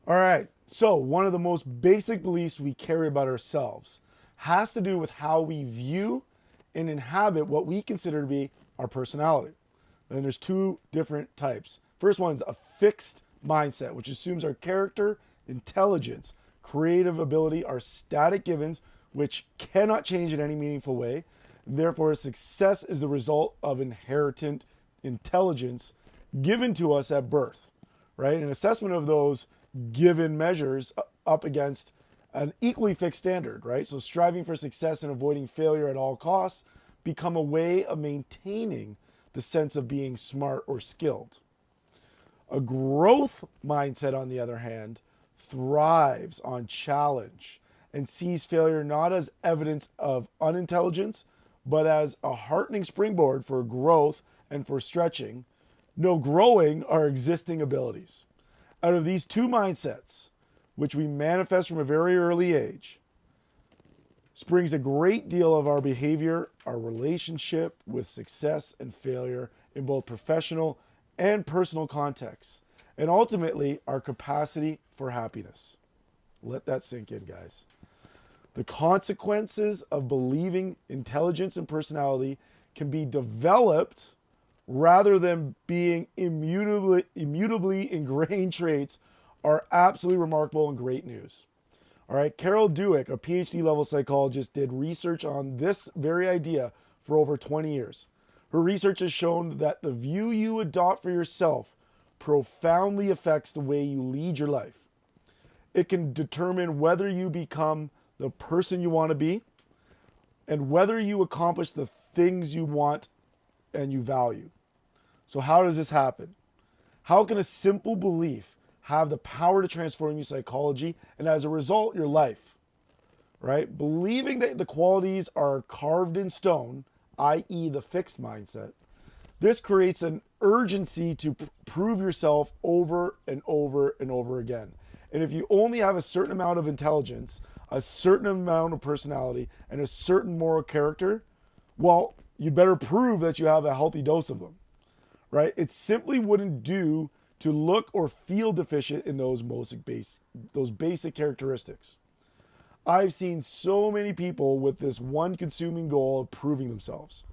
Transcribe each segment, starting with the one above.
All right. So, one of the most basic beliefs we carry about ourselves has to do with how we view and inhabit what we consider to be our personality. And there's two different types. First one is a fixed mindset, which assumes our character, intelligence, creative ability are static givens which cannot change in any meaningful way. Therefore, success is the result of inherent intelligence given to us at birth, right? An assessment of those given measures up against an equally fixed standard, right? So striving for success and avoiding failure at all costs become a way of maintaining the sense of being smart or skilled. A growth mindset, on the other hand, thrives on challenge and sees failure not as evidence of unintelligence, but as a heartening springboard for growth and for stretching, no growing our existing abilities. Out of these two mindsets, which we manifest from a very early age, springs a great deal of our behavior, our relationship with success and failure in both professional and personal contexts, and ultimately our capacity for happiness. Let that sink in, guys. The consequences of believing intelligence and personality can be developed rather than being immutably ingrained traits are absolutely remarkable and great news. All right, Carol Dweck, a PhD level psychologist, did research on this very idea for over 20 years. Her research has shown that the view you adopt for yourself profoundly affects the way you lead your life. It can determine whether you become the person you want to be and whether you accomplish the things you want and you value. So how does this happen? How can a simple belief have the power to transform your psychology and as a result your life? Right? Believing that the qualities are carved in stone, i.e. the fixed mindset, this creates an urgency to prove yourself over and over and over again. And if you only have a certain amount of intelligence, a certain amount of personality, and a certain moral character, well, you better prove that you have a healthy dose of them, right? It simply wouldn't do to look or feel deficient in those basic characteristics. I've seen so many people with this one consuming goal of proving themselves.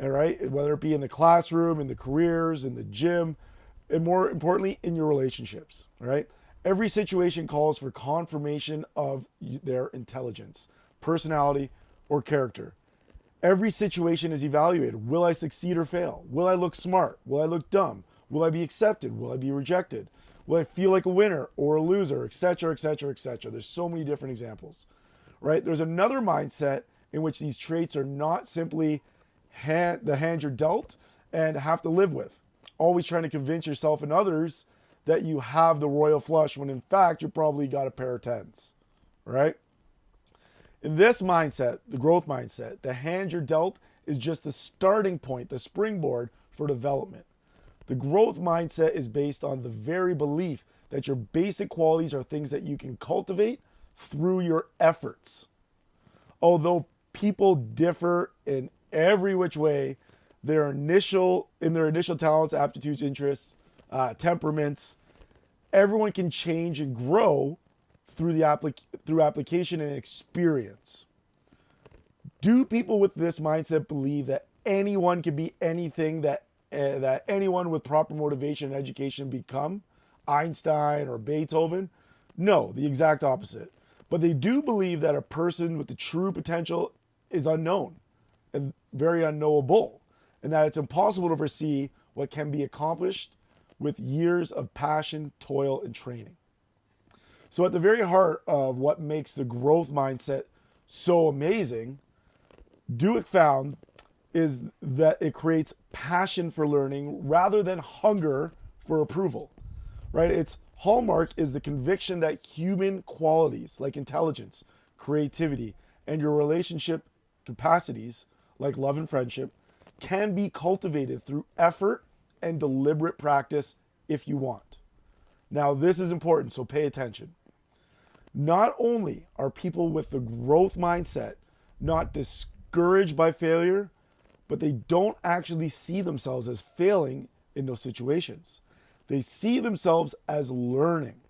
All right, whether it be in the classroom, in the careers, in the gym, and more importantly, in your relationships, right? Every situation calls for confirmation of their intelligence, personality, or character. Every situation is evaluated. Will I succeed or fail? Will I look smart? Will I look dumb? Will I be accepted? Will I be rejected? Will I feel like a winner or a loser, etc., etc., etc.? There's so many different examples, right? There's another mindset in which these traits are not simply the hand you're dealt and have to live with. Always trying to convince yourself and others that you have the royal flush when in fact you probably got a pair of tens, right? In this mindset, the growth mindset, the hand you're dealt is just the starting point, the springboard for development. The growth mindset is based on the very belief that your basic qualities are things that you can cultivate through your efforts. Although people differ in every which way, their initial talents, aptitudes, interests, temperaments, everyone can change and grow through application and experience. Do people with this mindset believe that anyone can be anything that anyone with proper motivation and education become? Einstein or Beethoven? No, the exact opposite. But they do believe that a person with the true potential is unknown and very unknowable, and that it's impossible to foresee what can be accomplished with years of passion, toil, and training. So at the very heart of what makes the growth mindset so amazing, Dweck found, is that it creates passion for learning rather than hunger for approval, right? Its hallmark is the conviction that human qualities like intelligence, creativity, and your relationship capacities like love and friendship can be cultivated through effort and deliberate practice if you want. Now, this is important, so pay attention. Not only are people with the growth mindset not discouraged by failure, but they don't actually see themselves as failing in those situations. They see themselves as learning.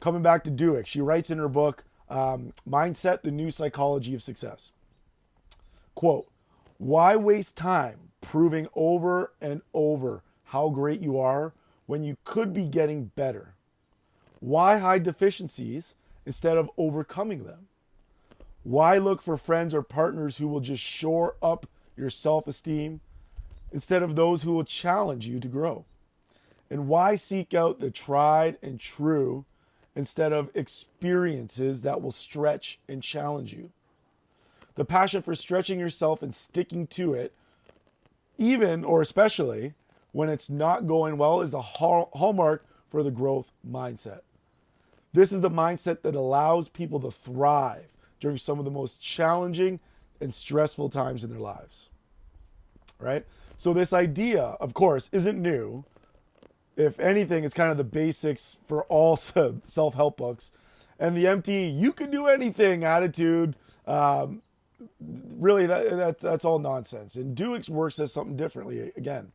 Coming back to Duick, she writes in her book, Mindset, the New Psychology of Success. Quote, why waste time proving over and over how great you are when you could be getting better? Why hide deficiencies instead of overcoming them? Why look for friends or partners who will just shore up your self-esteem instead of those who will challenge you to grow? And why seek out the tried and true instead of experiences that will stretch and challenge you? The passion for stretching yourself and sticking to it, even or especially when it's not going well, is the hallmark for the growth mindset. This is the mindset that allows people to thrive during some of the most challenging and stressful times in their lives, right? So this idea, of course, isn't new. If anything, it's kind of the basics for all self-help books. And the empty, you can do anything attitude, really, that's all nonsense. And Duick's work says something differently again,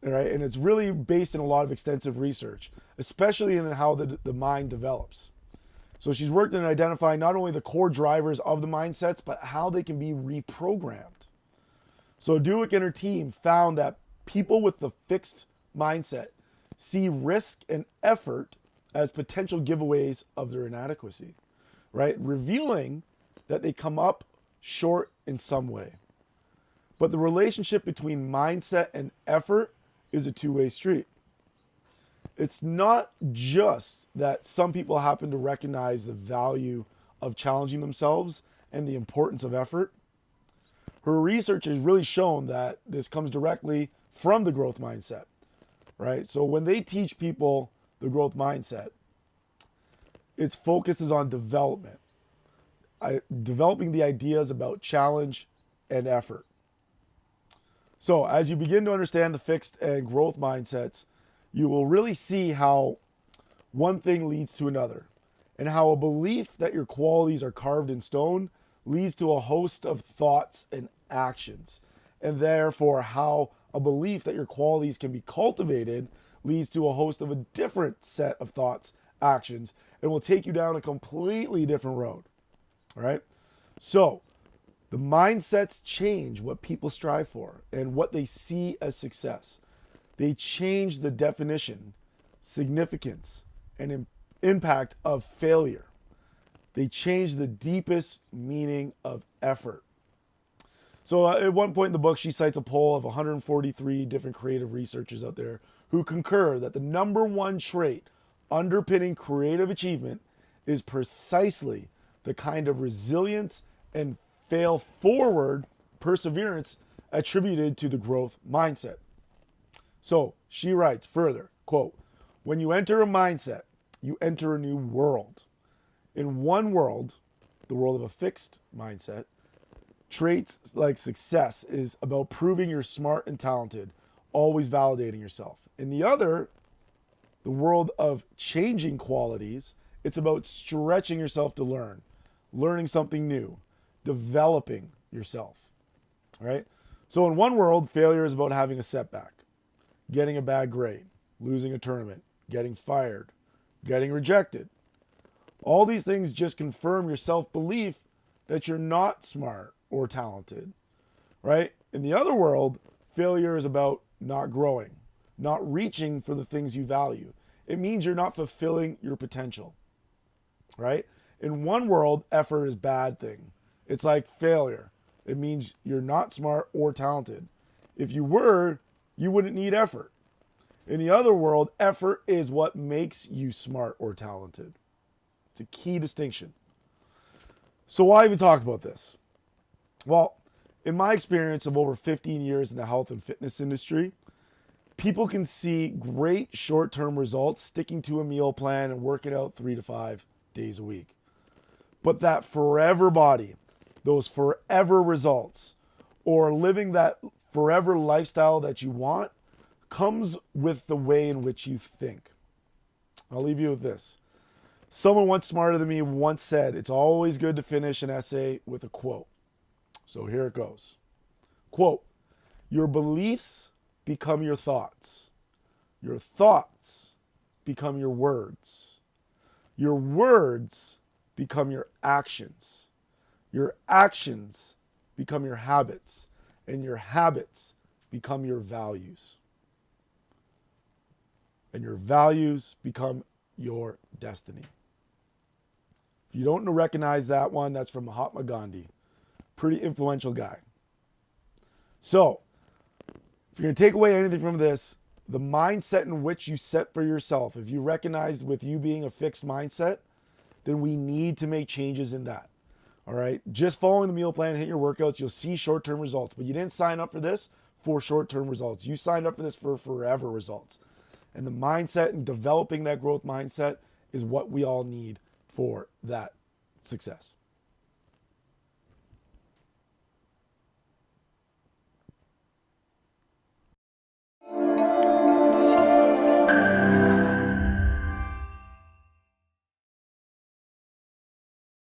right? And it's really based in a lot of extensive research, especially in how the mind develops. So she's worked in identifying not only the core drivers of the mindsets, but how they can be reprogrammed. So Duick and her team found that people with the fixed mindset see risk and effort as potential giveaways of their inadequacy, right? Revealing that they come up short in some way. But the relationship between mindset and effort is a two-way street. It's not just that some people happen to recognize the value of challenging themselves and the importance of effort. Her research has really shown that this comes directly from the growth mindset, right? So when they teach people the growth mindset, its focus is on development, developing the ideas about challenge and effort. So as you begin to understand the fixed and growth mindsets, you will really see how one thing leads to another, and how a belief that your qualities are carved in stone leads to a host of thoughts and actions, and therefore how a belief that your qualities can be cultivated leads to a host of a different set of thoughts, actions, and will take you down a completely different road. All right? So the mindsets change what people strive for and what they see as success. They change the definition, significance, and impact of failure. They change the deepest meaning of effort. So at one point in the book, she cites a poll of 143 different creative researchers out there who concur that the number one trait underpinning creative achievement is precisely the kind of resilience and fail-forward perseverance attributed to the growth mindset. So she writes further, quote, when you enter a mindset, you enter a new world. In one world, the world of a fixed mindset, traits like success is about proving you're smart and talented, always validating yourself. In the other, the world of changing qualities, it's about stretching yourself to learn, learning something new, developing yourself, all right? So in one world, failure is about having a setback, getting a bad grade, losing a tournament, getting fired, getting rejected. All these things just confirm your self-belief that you're not smart or talented, right? In the other world, failure is about not growing, not reaching for the things you value. It means you're not fulfilling your potential, right? In one world, effort is a bad thing. It's like failure. It means you're not smart or talented. If you were, you wouldn't need effort. In the other world, effort is what makes you smart or talented. It's a key distinction. So why even talk about this? Well, in my experience of over 15 years in the health and fitness industry, people can see great short-term results sticking to a meal plan and working out 3 to 5 days a week. But that forever body, those forever results, or living that forever lifestyle that you want, comes with the way in which you think. I'll leave you with this. Someone once smarter than me once said, it's always good to finish an essay with a quote. So here it goes. Quote, your beliefs become your thoughts. Your thoughts become your words. Your words become your actions. Your actions become your habits. And your habits become your values. And your values become your destiny. If you don't recognize that one, that's from Mahatma Gandhi. Pretty influential guy. So, if you're going to take away anything from this, the mindset in which you set for yourself, if you recognize with you being a fixed mindset, then we need to make changes in that. All right. Just following the meal plan, hit your workouts, you'll see short-term results. But you didn't sign up for this for short-term results. You signed up for this for forever results. And the mindset and developing that growth mindset is what we all need for that success.